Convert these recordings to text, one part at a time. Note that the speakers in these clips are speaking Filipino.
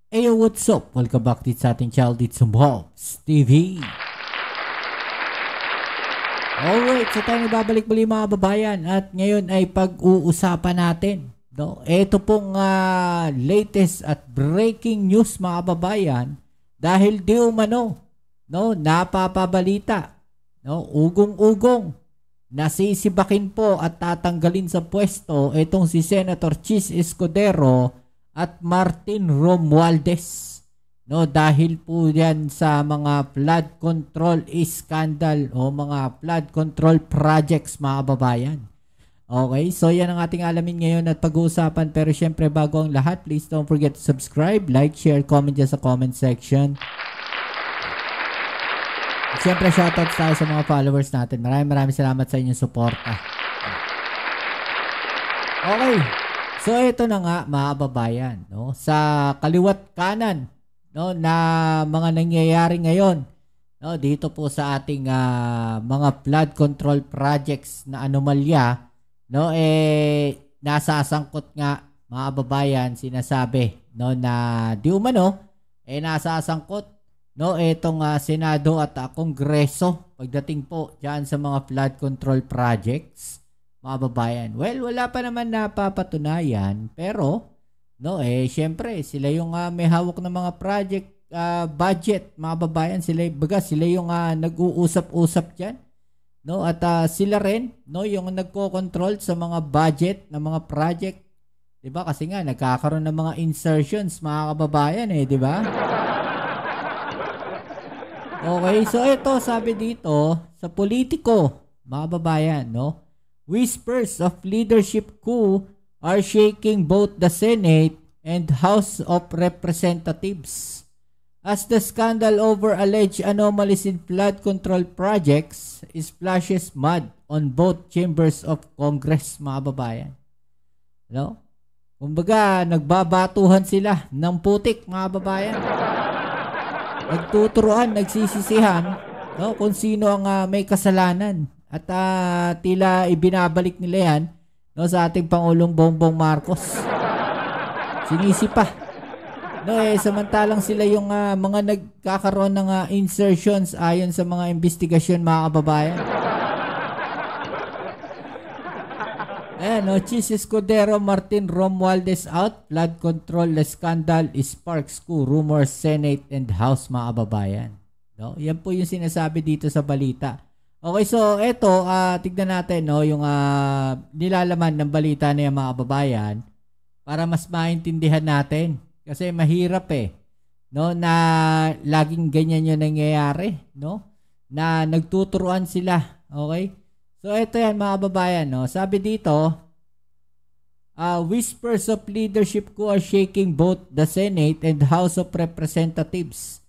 Hey, what's up? Welcome back dito sa ating channel dito sa Bobs TV. Alright, so tayo babalik muli mga babayan at ngayon ay pag-uusapan natin. No? Ito pong latest at breaking news mga babayan dahil di umano, no, napapabalita, no, ugong-ugong, nasisibakin po at tatanggalin sa pwesto itong si Senator Chis Escudero at Martin Romualdez. No, dahil po yan sa mga flood control scandal o mga flood control projects mga babayan. Okay, so yan ang ating alamin ngayon at pag-uusapan. Pero syempre bago ang lahat, please don't forget to subscribe, like, share, comment dyan sa comment section. At syempre shoutouts tayo sa mga followers natin. Maraming salamat sa inyong suporta. Okay, so ito na nga mga babayan, no? Sa kaliwat kanan, no, na mga nangyayari ngayon, no, dito po sa ating mga flood control projects na anomalya, no, nasasangkot nga mga babayan, sinasabi, no, na di umano nasasangkot, no, itong Senado at Kongreso pagdating po diyan sa mga flood control projects mga babayan. Well, wala pa naman napapatunayan, pero no, syempre sila yung may hawak ng mga project budget mga babayan. Sila yung nag-uusap-usap diyan, no, at sila rin, no, yung nagko-control sa mga budget ng mga project, 'di ba? Kasi nga nagkakaroon ng mga insertions mga kababayan, di ba? Okay, so ito sabi dito sa Politico mga babayan, no, whispers of leadership coup are shaking both the Senate and House of Representatives as the scandal over alleged anomalies in flood control projects splashes mud on both chambers of Congress mga babayan. No? Kumbaga, nagbabatuhan sila ng putik mga babayan. Nagtuturuan, nagsisisihan, no, kung sino ang may kasalanan at tila ibinabalik nila yan, no, sa ating Pangulong Bongbong Marcos. Sinisipa. No, samantalang sila yung mga nagkakaroon ng insertions ayon sa mga investigasyon mga kababayan. Ayan, no, Chis Escudero, Martin Romualdez out, flood control scandal sparks coup, rumors Senate and House mga kababayan. No, yan po yung sinasabi dito sa balita. Okay, so eto, tignan natin, no, yung nilalaman ng balita na yung mga kababayan para mas maintindihan natin. Kasi mahirap no, na laging ganyan yung nangyayari, no, na nagtuturuan sila. Okay? So eto yan mga kababayan, no, sabi dito, whispers of leadership coup are shaking both the Senate and House of Representatives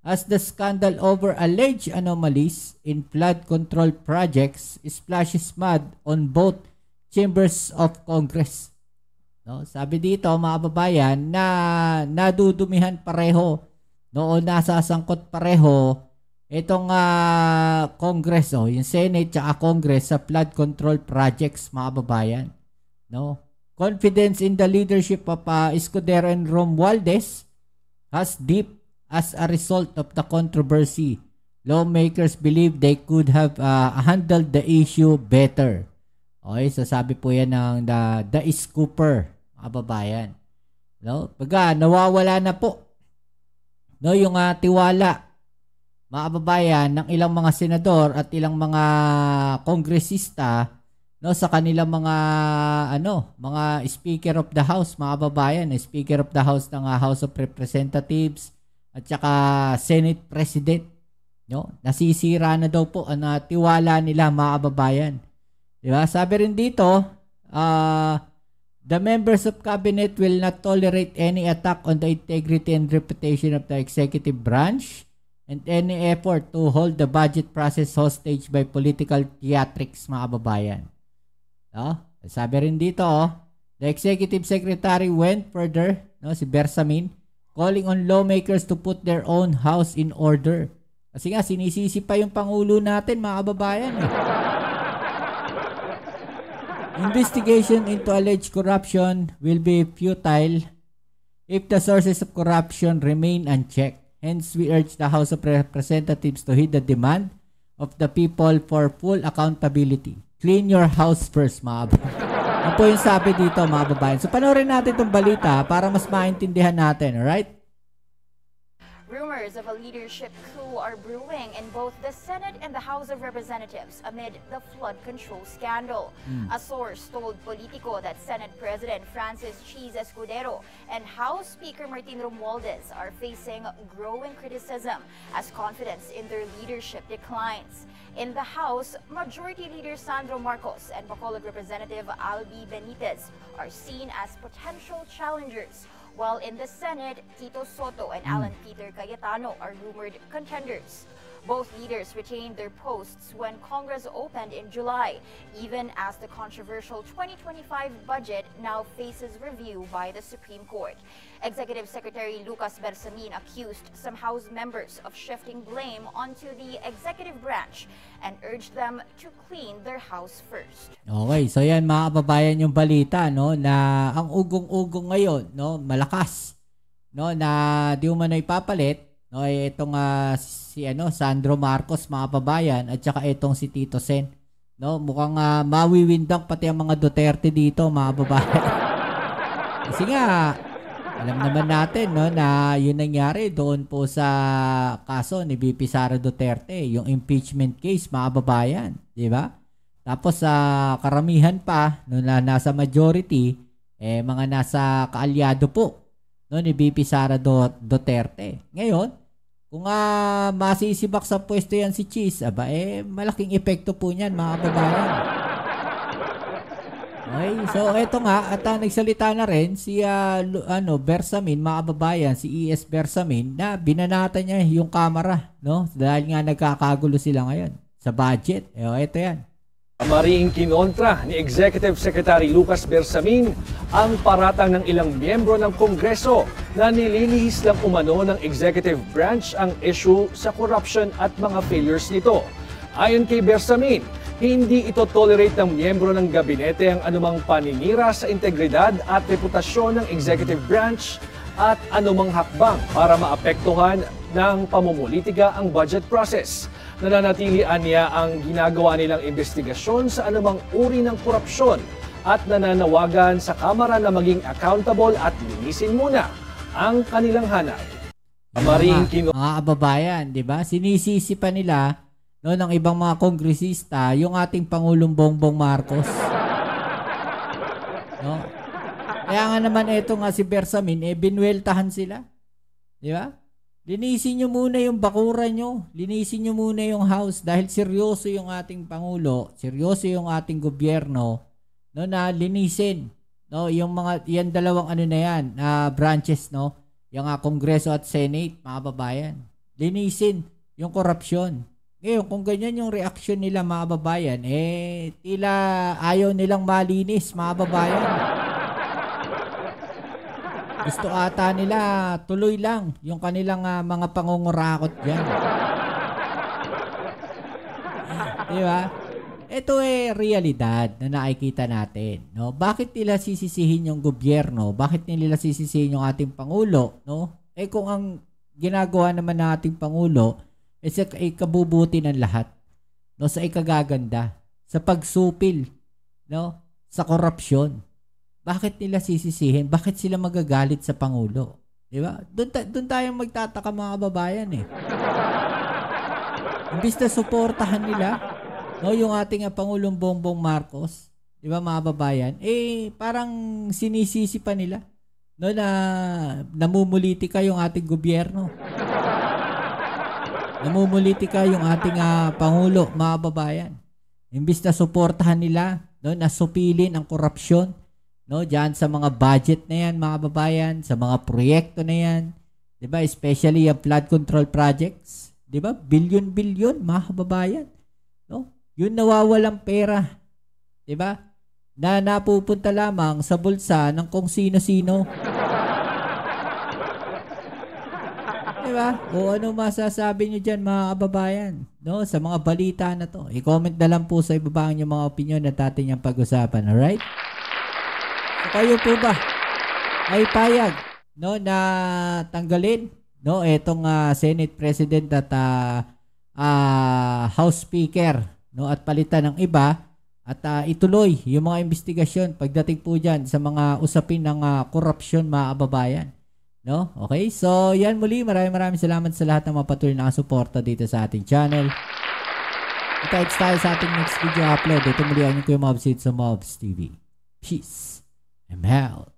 as the scandal over alleged anomalies in flood control projects splashes mud on both chambers of Congress. No, sabi dito mga kababayan na nadudumihan pareho, no, o nasasangkot pareho itong Congress, yung Senate at Congress sa flood control projects mga kababayan. No? Confidence in the leadership of Escudero and Romualdez has dipped as a result of the controversy. Lawmakers believe they could have handled the issue better. Okay, so sabi po yan ng the Scooper, mga babayan. No? Pagka nawawala na po, no, yung tiwala mga kababayan ng ilang mga senador at ilang mga kongresista, no, sa kanilang mga mga Speaker of the House mga kababayan, Speaker of the House ng House of Representatives at saka Senate President, no, nasisira na daw po ang tiwala nila mga kababayan. Diba? Sabi rin dito, the members of cabinet will not tolerate any attack on the integrity and reputation of the executive branch and any effort to hold the budget process hostage by political theatrics mga kababayan. No? Sabi rin dito, the executive secretary went further, no, si Bersamin, calling on lawmakers to put their own house in order. Kasi nga sinisisi pa yung Pangulo natin mga kababayan. Investigation into alleged corruption will be futile if the sources of corruption remain unchecked. Hence, we urge the House of Representatives to heed the demand of the people for full accountability. Clean your house first, mga babayan. Yan po yung sabi dito, mga babayan. So, panoorin natin itong balita para mas maintindihan natin, alright? Rumors of a leadership coup are brewing in both the Senate and the House of Representatives amid the flood control scandal. A source told Politico that Senate President Francis Cheese Escudero and House Speaker Martin Romualdez are facing growing criticism as confidence in their leadership declines. In the House, Majority Leader Sandro Marcos and Bacolod Representative Albi Benitez are seen as potential challengers, while in the Senate, Tito Soto and Alan Peter Cayetano are rumored contenders. Both leaders retained their posts when Congress opened in July, even as the controversial 2025 budget now faces review by the Supreme Court. Executive Secretary Lucas Bersamin accused some House members of shifting blame onto the executive branch and urged them to clean their house first. Okay, so yan mga kababayan yung balita, no, na ang ugong-ugong ngayon, no, malakas, no, na di mo na ipapalit, no, itong si Sandro Marcos, mga kababayan, at saka itong si Tito Sen, no, mukhang mawiwindang pati ang mga Duterte dito, mga kababayan. Kasi nga, alam naman natin, no, na yun nangyari doon po sa kaso ni VP Sara Duterte, yung impeachment case, mga kababayan, di ba? Tapos sa karamihan pa, no, na nasa majority, mga nasa kaalyado po, no, ni VP Sara Duterte. Ngayon, kung masisibak sa pwesto yan si Cheese, malaking epekto po niyan, mga kababayan. Okay, so eto nga, at nagsalita na rin si Bersamin, mga kababayan, si ES Bersamin, na binanata niya yung kamera, no? Dahil nga nagkakagulo sila ngayon sa budget. Eto yan. Mariing kinontra ni Executive Secretary Lucas Bersamin ang paratang ng ilang miyembro ng Kongreso na nililihis lang umano ng executive branch ang issue sa corruption at mga failures nito. Ayon kay Bersamin, hindi ito tolerate ng miyembro ng gabinete ang anumang paninira sa integridad at reputasyon ng executive branch at anumang hakbang para maapektuhan ng pamumulitika ang budget process. Nananatilian niya ang ginagawa nilang investigasyon sa anumang uri ng korupsyon at nananawagan sa Kamara na maging accountable at linisin muna ang kanilang hanay. Mga kababayan, di ba? Sinisisi pa nila, no, ng ibang mga kongresista yung ating Pangulong Bongbong Marcos. No? Kaya nga naman ito nga si Bersamin, binueltahan sila. Di ba? Linisin nyo muna yung bakuran nyo. Linisin nyo muna yung house dahil seryoso yung ating Pangulo, seryoso yung ating gobyerno, no, na linisin, no, yung mga yan dalawang na yan, branches, no, yung Kongreso at Senate, mga babayan. Linisin yung korupsyon. Ngayon, kung ganyan yung reaksyon nila, mga babayan, tila ayaw nilang malinis, mga babayan. Gusto ata nila tuloy lang yung kanilang mga pangungurakot dyan. Diba? Ito realidad na nakikita natin. No? Bakit nila sisisihin yung gobyerno? Bakit nila sisisihin yung ating Pangulo? No? Kung ang ginagawa naman ng ating Pangulo sa ikabubuti ng lahat. No? Sa ikagaganda. Sa pagsupil. No? Sa korupsyon. Bakit nila sisisihin? Bakit sila magagalit sa Pangulo? Di ba? Doon tayo magtataka, mga babayan Imbis na suportahan nila, no, yung ating Pangulong Bongbong Marcos, di ba, mga babayan, parang sinisisi pa nila, no, na namumulitika yung ating gobyerno. Namumulitika yung ating Pangulo, mga babayan. Imbis na suportahan nila, no, na supilin ang korupsyon, no, diyan sa mga budget na yan, mga babayan, sa mga proyekto na yan, 'di ba? Especially yung flood control projects, 'di ba? Bilyon-bilyon, mga babayan. No? Yun nawawalang pera, 'di ba? Na napupunta lamang sa bulsa ng kung sino-sino. 'Di ba? O ano masasabi niyo diyan, mga kababayan, no, sa mga balita na 'to? I-comment na lang po sa ibaba ang mga opinion na atin yung pag-usapan, all right? Kayo po ba ay payag no, na tanggalin, no, etong Senate President at House Speaker, no, at palitan ng iba at ituloy yung mga investigasyon pagdating po diyan sa mga usapin ng korupsyon, mga kababayan. No? Okay? So, yan muli. Maraming salamat sa lahat ng mga patuloy na suporta dito sa ating channel. Kita-kits tayo sa ating next video upload. Ito muli ang inyong Kuya Mobs sa Mobs TV. Peace. I'm out.